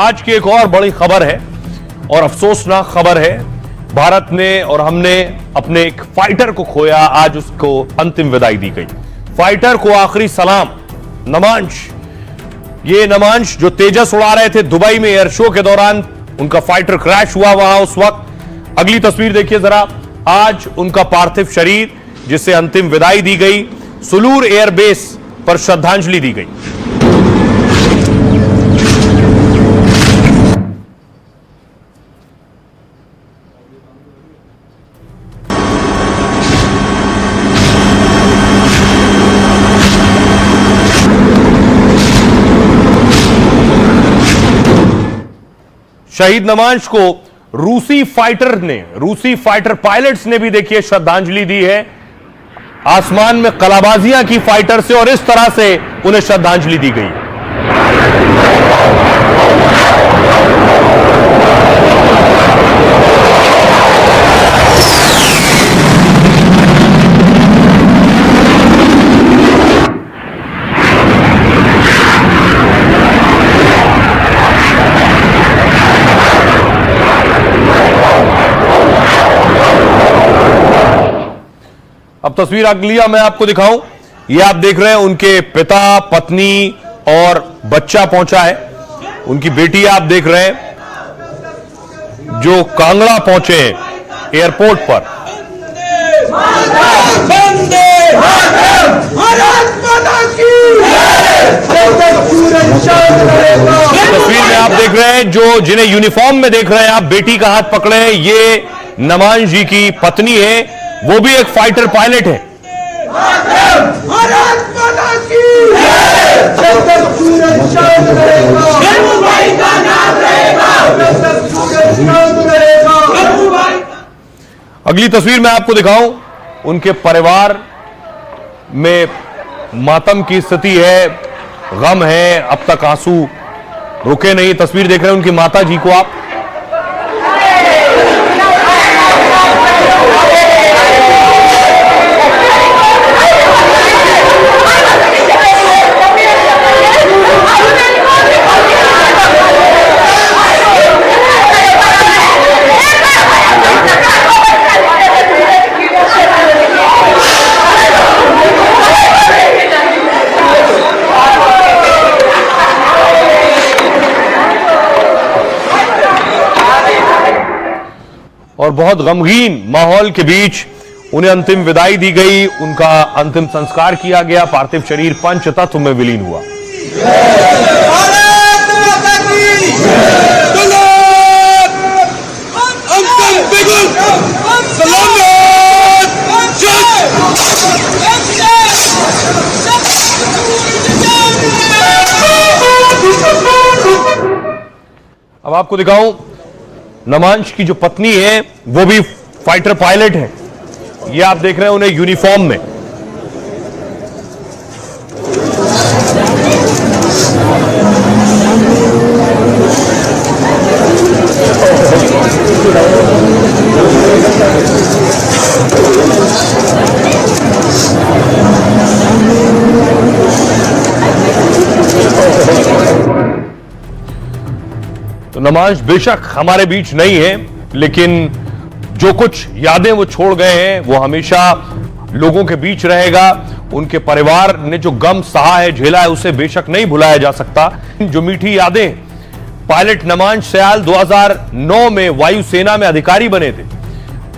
आज की एक और बड़ी खबर है और अफसोसनाक खबर है। भारत ने और हमने अपने एक फाइटर को खोया, आज उसको अंतिम विदाई दी गई। फाइटर को आखिरी सलाम। नमांश, ये नमांश जो तेजस उड़ा रहे थे दुबई में एयर शो के दौरान, उनका फाइटर क्रैश हुआ वहां उस वक्त। अगली तस्वीर देखिए जरा। आज उनका पार्थिव शरीर, जिसे अंतिम विदाई दी गई, सुलूर एयरबेस पर श्रद्धांजलि दी गई। शहीद नमांश को रूसी फाइटर पायलट्स ने भी देखिए श्रद्धांजलि दी है। आसमान में कलाबाजियां की फाइटर से और इस तरह से उन्हें श्रद्धांजलि दी गई। अब तस्वीर अगलिया मैं आपको दिखाऊं। ये आप देख रहे हैं उनके पिता, पत्नी और बच्चा पहुंचा है। उनकी बेटी आप देख रहे हैं जो कांगड़ा पहुंचे एयरपोर्ट पर। तस्वीर में आप देख रहे हैं जो जिन्हें यूनिफॉर्म में देख रहे हैं आप, बेटी का हाथ पकड़े हैं, ये नमांश जी की पत्नी है। वो भी एक फाइटर पायलट है। अगली तस्वीर मैं आपको दिखाऊं। उनके परिवार में मातम की स्थिति है, गम है, अब तक आंसू रुके नहीं। तस्वीर देख रहे हैं उनकी माता जी को आप। और बहुत गमगीन माहौल के बीच उन्हें अंतिम विदाई दी गई। उनका अंतिम संस्कार किया गया। पार्थिव शरीर पंच तत्व में विलीन हुआ। अब आपको दिखाऊं, नमांश की जो पत्नी है वो भी फाइटर पायलट है। ये आप देख रहे हैं उन्हें यूनिफॉर्म में। तो नमांश बेशक हमारे बीच नहीं है, लेकिन जो कुछ यादें वो छोड़ गए हैं वो हमेशा लोगों के बीच रहेगा। उनके परिवार ने जो गम सहा है, झेला है, उसे बेशक नहीं भुलाया जा सकता। जो मीठी यादें, पायलट नमांश सयाल 2009 में वायुसेना में अधिकारी बने थे।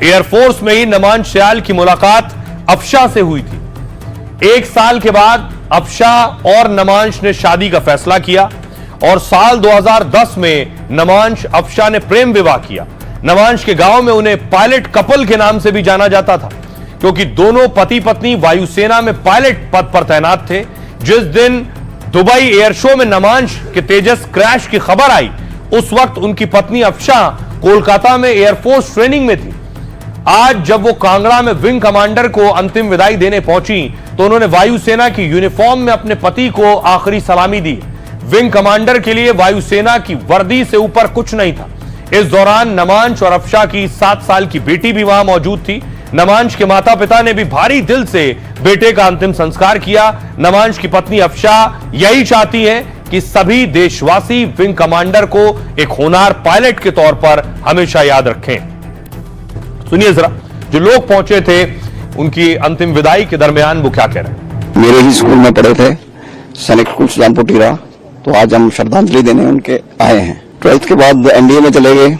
एयरफोर्स में ही नमांश सयाल की मुलाकात अफशा से हुई थी। 1 साल के बाद अफशा और नमांश ने शादी का फैसला किया और साल 2010 में नमांश अफशा ने प्रेम विवाह किया। नमांश के गांव में उन्हें पायलट कपल के नाम से भी जाना जाता था, क्योंकि दोनों पति पत्नी वायुसेना में पायलट पद पर तैनात थे। जिस दिन दुबई एयर शो में नमांश के तेजस क्रैश की खबर आई, उस वक्त उनकी पत्नी अफशा कोलकाता में एयरफोर्स ट्रेनिंग में थी। आज जब वो कांगड़ा में विंग कमांडर को अंतिम विदाई देने पहुंची, तो उन्होंने वायुसेना की यूनिफॉर्म में अपने पति को आखिरी सलामी दी। विंग कमांडर के लिए वायुसेना की वर्दी से ऊपर कुछ नहीं था। इस दौरान नमांश और अफशा की 7 साल की बेटी भी वहां मौजूद थी। नमांश के माता पिता ने भी भारी दिल से बेटे का अंतिम संस्कार किया। नमांश की पत्नी अफशा यही चाहती है कि सभी देशवासी विंग कमांडर को एक होनहार पायलट के तौर पर हमेशा याद रखें। सुनिए जरा, जो लोग पहुंचे थे उनकी अंतिम विदाई के दरमियान वो क्या कह रहे हैं। मेरे ही स्कूल में पढ़े थे, सैनिक स्कूल सुजानपुर टीरा, तो आज हम श्रद्धांजलि देने उनके आए हैं। 12th के बाद एनडीए में चले गए,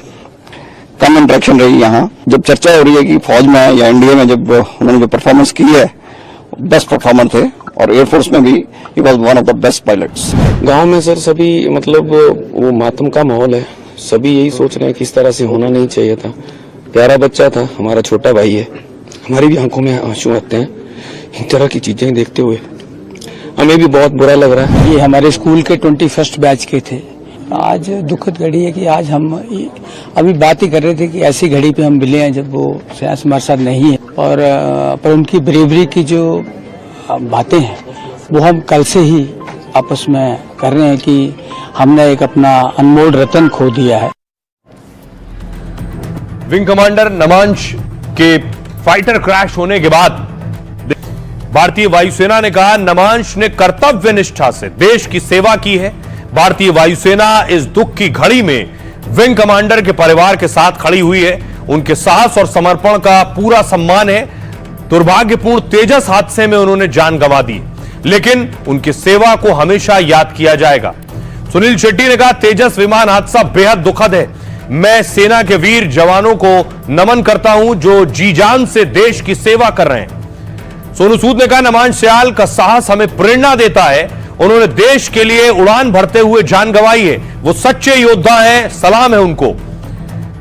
कम इंटरेक्शन रही। यहाँ जब चर्चा हो रही है कि फौज में या एनडीए में जब उन्होंने जो परफॉर्मेंस की है, बेस्ट परफॉर्मर थे, और एयरफोर्स में भी he was one of the best pilots. गांव में सर सभी मतलब वो मातम का माहौल है, सभी यही सोच रहे हैं कि इस तरह से होना नहीं चाहिए था। प्यारा बच्चा था, हमारा छोटा भाई है, हमारी भी आंखों में आंसू आते हैं इन तरह की चीजें देखते हुए, हमें भी बहुत बुरा लग रहा है। ये हमारे स्कूल के 21st बैच के थे। आज दुखद घड़ी है कि आज हम अभी बात ही कर रहे थे कि ऐसी घड़ी पे हम मिले हैं जब वो शायद हमारे साथ नहीं है, और पर उनकी ब्रेवरी की जो बातें हैं वो हम कल से ही आपस में कर रहे हैं कि हमने एक अपना अनमोल रतन खो दिया है। विंग कमांडर नमांश के फाइटर क्रैश होने के बाद भारतीय वायुसेना ने कहा, नमांश ने कर्तव्य निष्ठा से देश की सेवा की है। भारतीय वायुसेना इस दुख की घड़ी में विंग कमांडर के परिवार के साथ खड़ी हुई है। उनके साहस और समर्पण का पूरा सम्मान है। दुर्भाग्यपूर्ण तेजस हादसे में उन्होंने जान गंवा दी, लेकिन उनकी सेवा को हमेशा याद किया जाएगा। सुनील शेट्टी ने कहा, तेजस विमान हादसा बेहद दुखद है। मैं सेना के वीर जवानों को नमन करता हूं जो जी जान से देश की सेवा कर रहे हैं। सोनू सूद ने कहा, नमांश सयाल का साहस हमें प्रेरणा देता है। उन्होंने देश के लिए उड़ान भरते हुए जान गंवाई है, वो सच्चे योद्धा हैं, सलाम है उनको।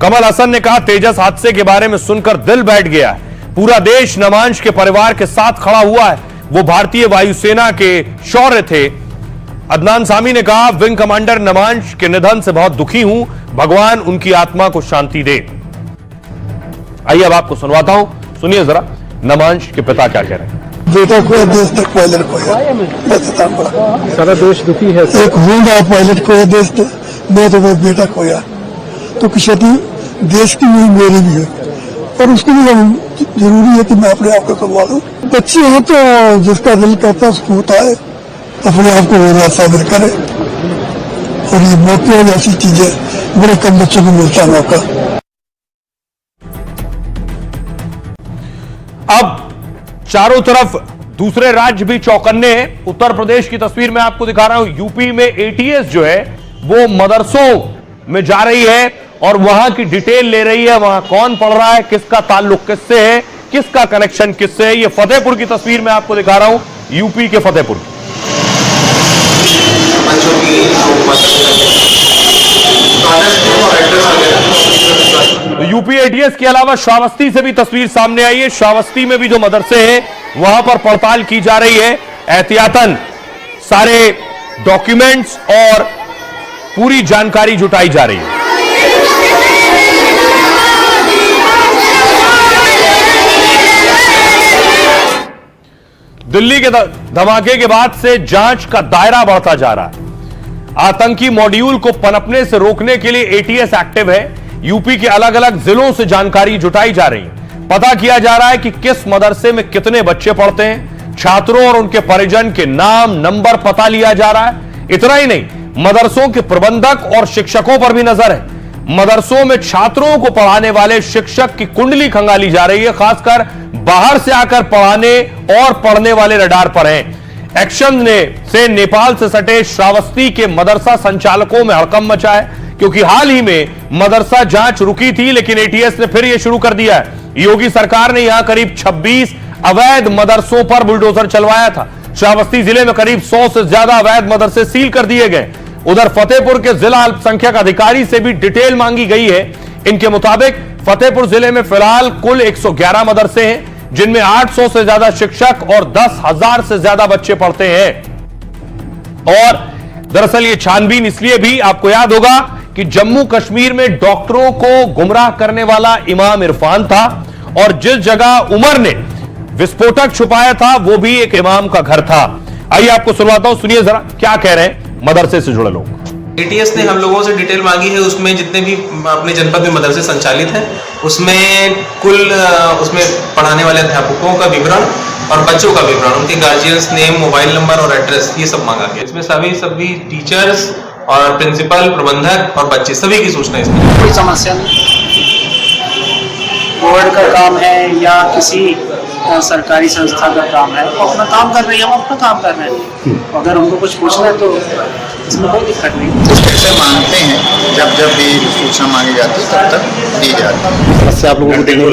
कमल हसन ने कहा, तेजस हादसे के बारे में सुनकर दिल बैठ गया है। पूरा देश नमांश के परिवार के साथ खड़ा हुआ है, वो भारतीय वायुसेना के शौर्य थे। अदनान सामी ने कहा, विंग कमांडर नमांश के निधन से बहुत दुखी हूं, भगवान उनकी आत्मा को शांति दे। आइए अब आपको सुनवाता हूं, सुनिए जरा नमांश के पिता क्या कह रहे हैं। बेटा खोया, देश तक पायलट खोया, सारा देश दुखी है। एक होंडा पायलट खोया देश ने, मैं तो मेरा बेटा खोया, तो क्षति देश की भी मेरी भी है, और उसके लिए जरूरी है कि मैं अपने आप को संभालूं। बच्चे हैं तो जिसका दिल करता है उसको होता है, अपने आप को होना साबित करे, और ये मौके ऐसी चीजें बड़े कम बच्चों को मिलता है मौका। अब चारों तरफ दूसरे राज्य भी चौकन्ने हैं। उत्तर प्रदेश की तस्वीर मैं आपको दिखा रहा हूं। यूपी में एटीएस जो है वो मदरसों में जा रही है और वहां की डिटेल ले रही है, वहां कौन पढ़ रहा है, किसका ताल्लुक किससे है, किसका कनेक्शन किससे है। ये फतेहपुर की तस्वीर मैं आपको दिखा रहा हूं, यूपी के फतेहपुर की। तो यूपी एटीएस के अलावा श्रावस्ती से भी तस्वीर सामने आई है। श्रावस्ती में भी जो मदरसे हैं वहां पर पड़ताल की जा रही है। एहतियातन सारे डॉक्यूमेंट्स और पूरी जानकारी जुटाई जा रही है। दिल्ली के धमाके के बाद से जांच का दायरा बढ़ता जा रहा है। आतंकी मॉड्यूल को पनपने से रोकने के लिए एटीएस एक्टिव है। यूपी के अलग अलग जिलों से जानकारी जुटाई जा रही है। पता किया जा रहा है कि किस मदरसे में कितने बच्चे पढ़ते हैं। छात्रों और उनके परिजन के नाम नंबर पता लिया जा रहा है। इतना ही नहीं, मदरसों के प्रबंधक और शिक्षकों पर भी नजर है। मदरसों में छात्रों को पढ़ाने वाले शिक्षक की कुंडली खंगाली जा रही है। खासकर बाहर से आकर पढ़ाने और पढ़ने वाले रडार पर हैं। एक्शन से नेपाल से सटे श्रावस्ती के मदरसा संचालकों में हड़कंप मचा है, क्योंकि हाल ही में मदरसा जांच रुकी थी, लेकिन एटीएस ने फिर यह शुरू कर दिया है। योगी सरकार ने यहां करीब 26 अवैध मदरसों पर बुलडोजर चलवाया था। श्रावस्ती जिले में करीब 100 से ज्यादा अवैध मदरसे सील कर दिए गए। उधर फतेहपुर के जिला अल्पसंख्यक अधिकारी से भी डिटेल मांगी गई है। इनके मुताबिक फतेहपुर जिले में फिलहाल कुल 111 मदरसे हैं, जिनमें 800 से ज्यादा शिक्षक और 10,000 से ज्यादा बच्चे पढ़ते हैं। और दरअसल ये छानबीन इसलिए भी, आपको याद होगा कि जम्मू कश्मीर में डॉक्टरों को गुमराह करने वाला इमाम इरफान था, और जिस जगह उमर ने विस्फोटक छुपाया था वो भी एक इमाम का घर था। आइए आपको सुनवाता हूं, सुनिए जरा क्या कह रहे हैं मदरसे से जुड़े लोग। एटीएस ने हम लोगों से डिटेल मांगी है, उसमें जितने भी अपने जनपद में मदरसे संचालित हैं उसमें कुल उसमें पढ़ाने वाले अध्यापकों का विवरण और बच्चों का विवरण, उनके गार्जियंस नेम, मोबाइल नंबर और एड्रेस, ये सब मांगा गया। इसमें सभी टीचर्स और प्रिंसिपल, प्रबंधक और बच्चे सभी की सूचना इसमें। कोई समस्या नहीं, बोर्ड का काम है या किसी सरकारी संस्था का काम है, वो अपना काम कर रही है, हम अपना काम कर रहे हैं। अगर उनको कुछ पूछना है तो इसमें कोई दिक्कत नहीं। कैसे मांगते हैं, जब जब भी सूचना मांगी जाती है तब तक दी जाती है। समस्या आप लोगों को देंगे,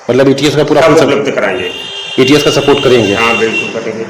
मतलब ईटीएस का पूरा उपलब्ध कराएंगे, ईटीएस का सपोर्ट करेंगे। हाँ बिल्कुल करेंगे।